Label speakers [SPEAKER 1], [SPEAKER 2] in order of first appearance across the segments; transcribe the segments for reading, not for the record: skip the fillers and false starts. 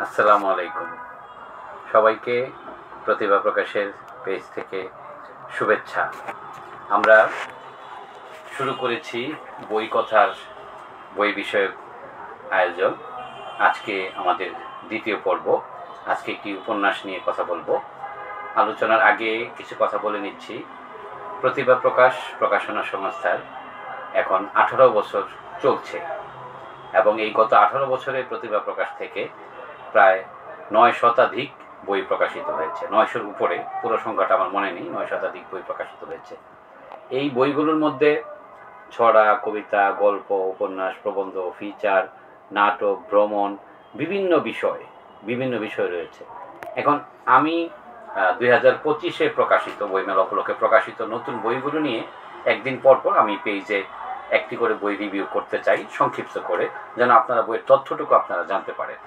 [SPEAKER 1] আসসালামু আলাইকুম। সবাইকে প্রতিভা প্রকাশের পেজ থেকে শুভেচ্ছা। আমরা শুরু করেছি বই কথার বই বিষয়ক আয়োজন। আজকে আমাদের দ্বিতীয় পর্ব। আজকে একটি উপন্যাস নিয়ে কথা বলবো। আলোচনার আগে কিছু কথা বলে নিচ্ছি। প্রতিভা প্রকাশ প্রকাশনা সংস্থার এখন 18 বছর চলছে এবং এই গত 18 বছরে প্রতিভা প্রকাশ থেকে প্রায় 9 শতাধিক বই প্রকাশিত হয়েছে। 900-র উপরে, পুরো সংখ্যাটা আমার মনে নেই। 9 শতাধিক বই প্রকাশিত হয়েছে। এই বইগুলোর মধ্যে ছড়া, কবিতা, গল্প, উপন্যাস, প্রবন্ধ, ফিচার, নাটক, ভ্রমণ, বিভিন্ন বিষয় রয়েছে। এখন আমি 2025-এ প্রকাশিত বইমেলা উপলক্ষে প্রকাশিত নতুন বইগুলো নিয়ে একদিন পর পর আমি পেজে একটি করে বই রিভিউ করতে চাই, সংক্ষিপ্ত করে, যেন আপনারা বইয়ের তথ্যটুকু আপনারা জানতে পারেন।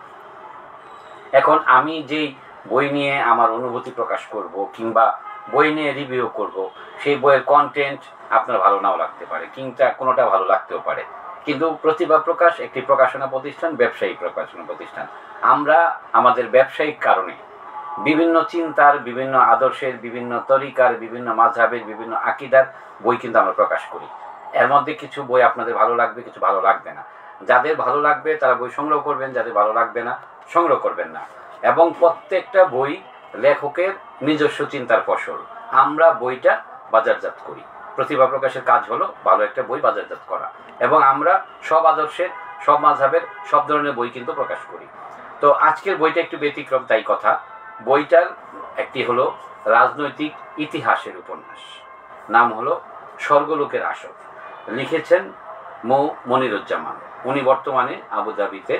[SPEAKER 1] এখন আমি যেই বই নিয়ে আমার অনুভূতি প্রকাশ করব কিংবা বই নিয়ে রিভিউ করব, সেই বইয়ের কন্টেন্ট আপনার ভালো নাও লাগতে পারে, কিংবা কোনোটা ভালো লাগতেও পারে। কিন্তু প্রতিভা প্রকাশ একটি প্রকাশনা প্রতিষ্ঠান, ব্যবসায়িক প্রকাশনা প্রতিষ্ঠান। আমরা আমাদের ব্যবসায়িক কারণে বিভিন্ন চিন্তার, বিভিন্ন আদর্শের, বিভিন্ন তরিকার, বিভিন্ন মাযহাবের, বিভিন্ন আকীদার বই কিন্তু আমরা প্রকাশ করি। এর মধ্যে কিছু বই আপনাদের ভালো লাগবে, কিছু ভালো লাগবে না। যাদের ভালো লাগবে তারা বই সংগ্রহ করবেন, যাদের ভালো লাগবে না সংগ্রহ করবেন না। এবং প্রত্যেকটা বই লেখকের নিজস্ব চিন্তার ফসল। আমরা বইটা বাজারজাত করি। প্রতিভা প্রকাশের কাজ হলো ভালো একটা বই বাজারজাত করা, এবং আমরা সব আদর্শের, সব মাযহাবের, সব ধরনের বই কিন্তু প্রকাশ করি। তো আজকের বইটা একটু ব্যতিক্রম, তাই কথা। বইটার একটি হলো রাজনৈতিক ইতিহাসের উপন্যাস, নাম হলো স্বর্গলোকের আসর। লিখেছেন মনিরুজ্জামান। উনি বর্তমানে আবুধাবিতে,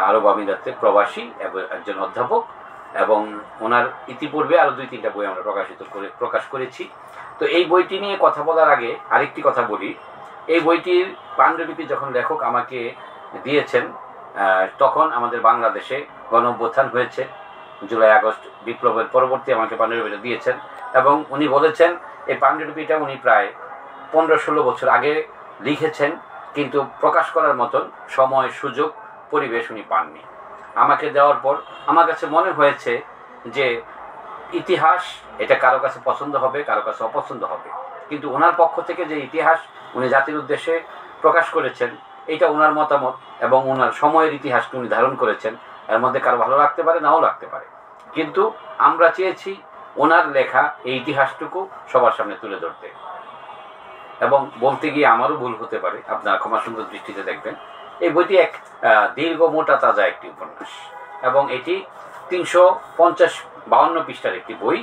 [SPEAKER 1] আরব আমিরাতে প্রবাসী এবং একজন অধ্যাপক, এবং ওনার ইতিপূর্বে আরও 2-3টা বই আমরা প্রকাশ করেছি। তো এই বইটি নিয়ে কথা বলার আগে আরেকটি কথা বলি। এই বইটির পাণ্ডুলিপি যখন লেখক আমাকে দিয়েছেন, তখন আমাদের বাংলাদেশে গণ-অভ্যুত্থান হয়েছে। জুলাই আগস্ট বিপ্লবের পরবর্তী আমাকে পাণ্ডুলিপিটা দিয়েছেন, এবং উনি বলেছেন এই পাণ্ডুলিপিটা উনি প্রায় 15-16 বছর আগে লিখেছেন, কিন্তু প্রকাশ করার মতন সময়, সুযোগ, পরিবেশ উনি পাননি। আমাকে দেওয়ার পর আমার কাছে মনে হয়েছে যে ইতিহাস এটা কারো কাছে পছন্দ হবে, কারো কাছে অপছন্দ হবে, কিন্তু ওনার পক্ষ থেকে যে ইতিহাস উনি জাতির উদ্দেশ্যে প্রকাশ করেছেন, এটা ওনার মতামত এবং ওনার সময়ের ইতিহাসকে উনি ধারণ করেছেন। এর মধ্যে কারো ভালো লাগতে পারে, নাও লাগতে পারে, কিন্তু আমরা চেয়েছি ওনার লেখা এই ইতিহাসটুকু সবার সামনে তুলে ধরতে। এবং বলতে গিয়ে আমারও ভুল হতে পারে, আপনারা ক্ষমা সুন্দর দৃষ্টিতে দেখবেন। এই বইটি এক দীর্ঘ, মোটা, তাজা একটি উপন্যাস, এবং এটি 352 পৃষ্ঠার একটি বই,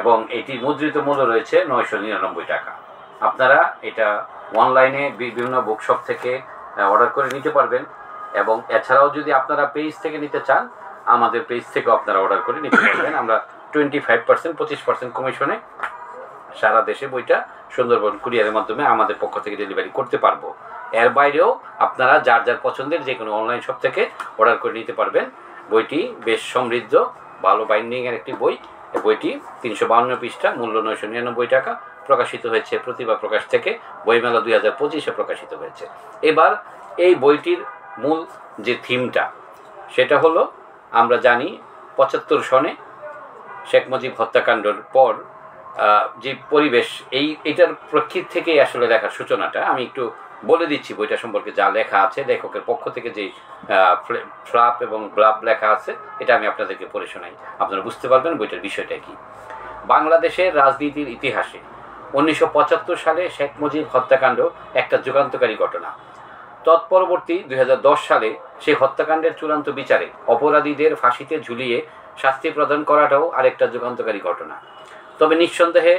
[SPEAKER 1] এবং এটির মুদ্রিত মূল্য রয়েছে 999 টাকা। আপনারা এটা অনলাইনে বিভিন্ন বুকশপ থেকে অর্ডার করে নিতে পারবেন, এবং এছাড়াও যদি আপনারা পেজ থেকে নিতে চান, আমাদের পেজ থেকে আপনারা অর্ডার করে নিতে পারবেন। আমরা 25%, 25% কমিশনে সারা দেশে বইটা সুন্দরবন কুরিয়ারের মাধ্যমে আমাদের পক্ষ থেকে ডেলিভারি করতে পারবো। এর বাইরেও আপনারা যার যার পছন্দের যে কোনো অনলাইন শপ থেকে অর্ডার করে নিতে পারবেন। বইটি বেশ সমৃদ্ধ, ভালো বাইন্ডিংয়ের একটি বই। এই বইটি 352 পৃষ্ঠা, মূল্য 999 টাকা। প্রকাশিত হয়েছে প্রতিভা প্রকাশ থেকে, বইমেলা 2025-এ প্রকাশিত হয়েছে। এবার এই বইটির মূল যে থিমটা, সেটা হলো, আমরা জানি 75 সনে শেখ মুজিব হত্যাকাণ্ডের পর যে পরিবেশ, এইটার প্রেক্ষিত থেকেই আসলে লেখার সূচনাটা। আমি একটু বলে দিচ্ছি বইটা সম্পর্কে যা লেখা আছে, লেখকের পক্ষ থেকে যে ফ্লাপ এবং ব্লাব লেখা আছে, এটা আমি আপনাদেরকে পড়ে শোনাই, আপনারা বুঝতে পারবেন বইটার বিষয়টা কি। বাংলাদেশের রাজনীতির ইতিহাসে 1975 সালে শেখ মুজিব হত্যাকাণ্ড একটা যুগান্তকারী ঘটনা। তৎপরবর্তী 2010 সালে সেই হত্যাকাণ্ডের চূড়ান্ত বিচারে অপরাধীদের ফাঁসিতে ঝুলিয়ে শাস্তি প্রদান করাটাও আরেকটা যুগান্তকারী ঘটনা। তবে নিঃসন্দেহে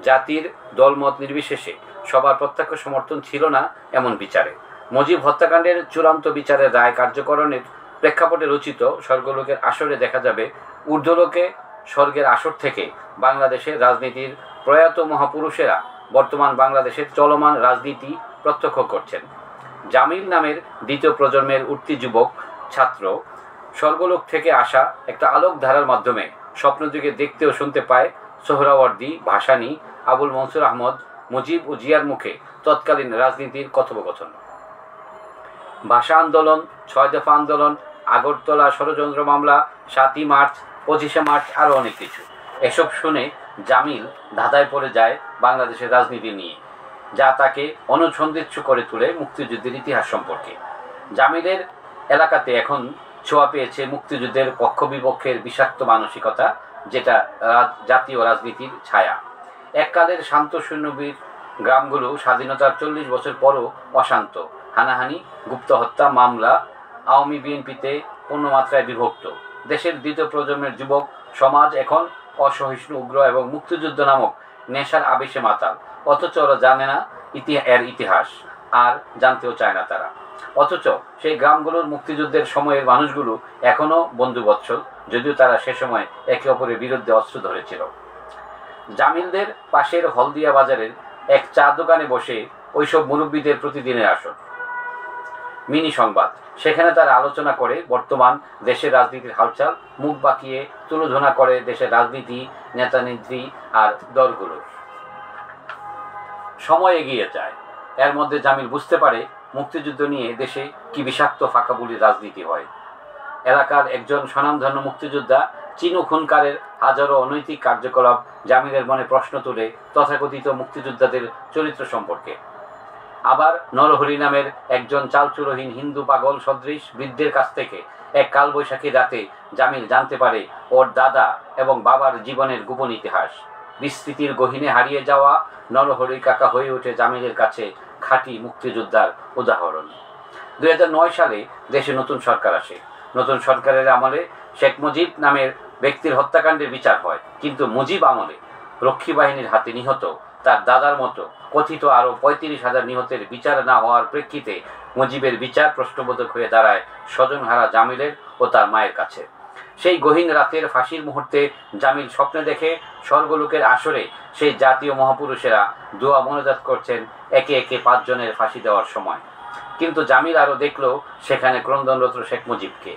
[SPEAKER 1] জাতির দলমত নির্বিশেষে সবার প্রত্যক্ষ সমর্থন ছিল না এমন বিচারে। মুজিব হত্যাকাণ্ডের চূড়ান্ত বিচারের রায় কার্যকরণের প্রেক্ষাপটে রচিত স্বর্গলোকের আসরে দেখা যাবে ঊর্ধ্বলোকে স্বর্গের আসর থেকে বাংলাদেশের রাজনীতির প্রয়াত মহাপুরুষেরা বর্তমান বাংলাদেশের চলমান রাজনীতি প্রত্যক্ষ করছেন। জামিল নামের দ্বিতীয় প্রজন্মের উঠতি যুবক ছাত্র স্বর্গলোক থেকে আসা একটা আলোক ধারার মাধ্যমে স্বপ্নযুগে দেখতে ও শুনতে পায় সোহরাওয়ার্দী, ভাসানী, আবুল মনসুর আহমদ, মুজিব ও জিয়ার মুখে তৎকালীন রাজনীতির কথোপকথন। ভাষা আন্দোলন, 6 দফা আন্দোলন, আগরতলা ষড়যন্ত্র মামলা, 7ই মার্চ, 25শে মার্চ, আরও অনেক কিছু। এসব শুনে জামিল ধাঁধায় পড়ে যায় বাংলাদেশের রাজনীতি নিয়ে, যা তাকে অনুসন্ধিৎসু করে তোলে মুক্তিযুদ্ধের ইতিহাস সম্পর্কে। জামিলের এলাকাতে এখন ছোঁয়া পেয়েছে মুক্তিযুদ্ধের পক্ষ বিপক্ষের বিষাক্ত মানসিকতা, যেটা জাতীয় রাজনীতির ছায়া। এককালের শান্ত শূন্যবীর গ্রামগুলো স্বাধীনতার 40 বছর পরও অশান্ত। হানাহানি, গুপ্ত হত্যা, মামলা, আওয়ামী বিএনপিতে পূর্ণমাত্রায় বিভক্ত। দেশের দ্বিতীয় প্রজন্মের যুবক সমাজ এখন অসহিষ্ণু, উগ্র এবং মুক্তিযুদ্ধ নামক নেশার আবেশে মাতাল। অথচ ওরা জানে না এর ইতিহাস, আর জানতেও চায় না তারা। অথচ সেই গ্রামগুলোর মুক্তিযুদ্ধের সময়ের মানুষগুলো এখনও বন্ধুবৎসল, যদিও তারা সে সময় একে অপরের বিরুদ্ধে অস্ত্র ধরেছিল। জামিলদের পাশের হলদিয়া বাজারের এক চা দোকানে বসে ওইসব মুরব্বীদের প্রতিদিনের আসর, মিনি সংবাদ। সেখানে তারা আলোচনা করে বর্তমান দেশের রাজনীতির হালচাল, মুখ বাঁকিয়ে তুলোধনা করে দেশের রাজনীতি, নেতা নেত্রী আর দলগুলোর। সময় এগিয়ে যায়। এর মধ্যে জামিল বুঝতে পারে মুক্তিযুদ্ধ নিয়ে দেশে কি বিষাক্ত ফাঁকাবুলির রাজনীতি হয়। এলাকার একজন স্বনামধন্য মুক্তিযোদ্ধা চিনু খুনকারের হাজারো অনৈতিক কার্যকলাপ জামিলের মনে প্রশ্ন তুলে তথাকথিত মুক্তিযোদ্ধাদের চরিত্র সম্পর্কে। আবার নরহরি নামের একজন চালচুরহীন হিন্দু পাগল সদৃশ বৃদ্ধের কাছ থেকে এক কালবৈশাখী রাতে জামিল জানতে পারে ওর দাদা এবং বাবার জীবনের গোপন ইতিহাস। বিস্মৃতির গহীনে হারিয়ে যাওয়া নরহরি কাকা হয়ে ওঠে জামিলের কাছে খাঁটি মুক্তিযোদ্ধার উদাহরণ। 2009 সালে দেশে নতুন সরকার আসে। নতুন সরকারের আমলে শেখ মুজিব নামের ব্যক্তির হত্যাকাণ্ডের বিচার হয়, কিন্তু মুজিব আমলে রক্ষী বাহিনীর হাতে নিহত তার দাদার মতো কথিত আরও 35,000 নিহতের বিচার না হওয়ার প্রেক্ষিতে মুজিবের বিচার প্রশ্নবোধক হয়ে দাঁড়ায় স্বজনহারা জামিলের ও তার মায়ের কাছে। সেই গহীন রাতের ফাঁসির মুহূর্তে জামিল স্বপ্নে দেখে স্বর্গলোকের আসরে সেই জাতীয় মহাপুরুষেরা দোয়া মোনাজাত করছেন একে একে 5 জনের ফাঁসি দেওয়ার সময়। কিন্তু জামিল আরও দেখল সেখানে ক্রন্দনরত শেখ মুজিবকে।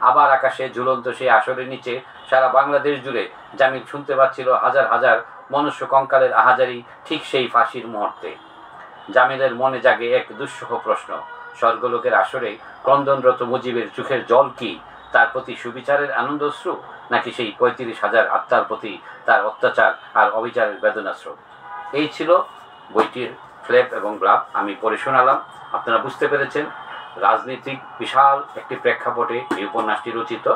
[SPEAKER 1] আবার আকাশে ঝুলন্ত সেই আসরের নিচে সারা বাংলাদেশ জুড়ে জামিল শুনতে পাচ্ছিল হাজার হাজার মনুষ্য কঙ্কালের আহাজারি ঠিক সেই ফাঁসির মুহূর্তে। জামিলের মনে জাগে এক দুঃসহ প্রশ্ন, স্বর্গলোকের আসরে ক্রন্দনরত মুজিবের চোখের জল কি তার প্রতি সুবিচারের আনন্দশ্রু, নাকি সেই 35,000 আত্মার প্রতি তার অত্যাচার আর অবিচারের বেদনাশ্রু? এই ছিল বইটির ফ্লেপ এবং ব্লাপ। আমি পড়ে শোনালাম। আপনারা বুঝতে পেরেছেন রাজনীতিক বিশাল একটি প্রেক্ষাপটে এই উপন্যাসটি রচিত।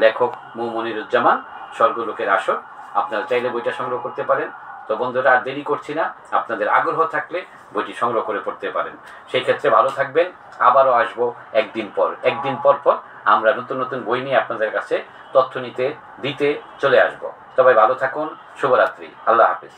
[SPEAKER 1] লেখক মু মনিরুজ্জামান, স্বর্গলোকের আসর। আপনারা চাইলে বইটা সংগ্রহ করতে পারেন। তো বন্ধুরা, আর দেরি করছি না, আপনাদের আগ্রহ থাকলে বইটি সংগ্রহ করে পড়তে পারেন। সেই ক্ষেত্রে ভালো থাকবেন। আবারও আসবো একদিন পর আমরা নতুন নতুন বই নিয়ে আপনাদের কাছে তথ্য দিতে চলে আসবো। সবাই ভালো থাকুন। শুভরাত্রি। আল্লাহ হাফিজ।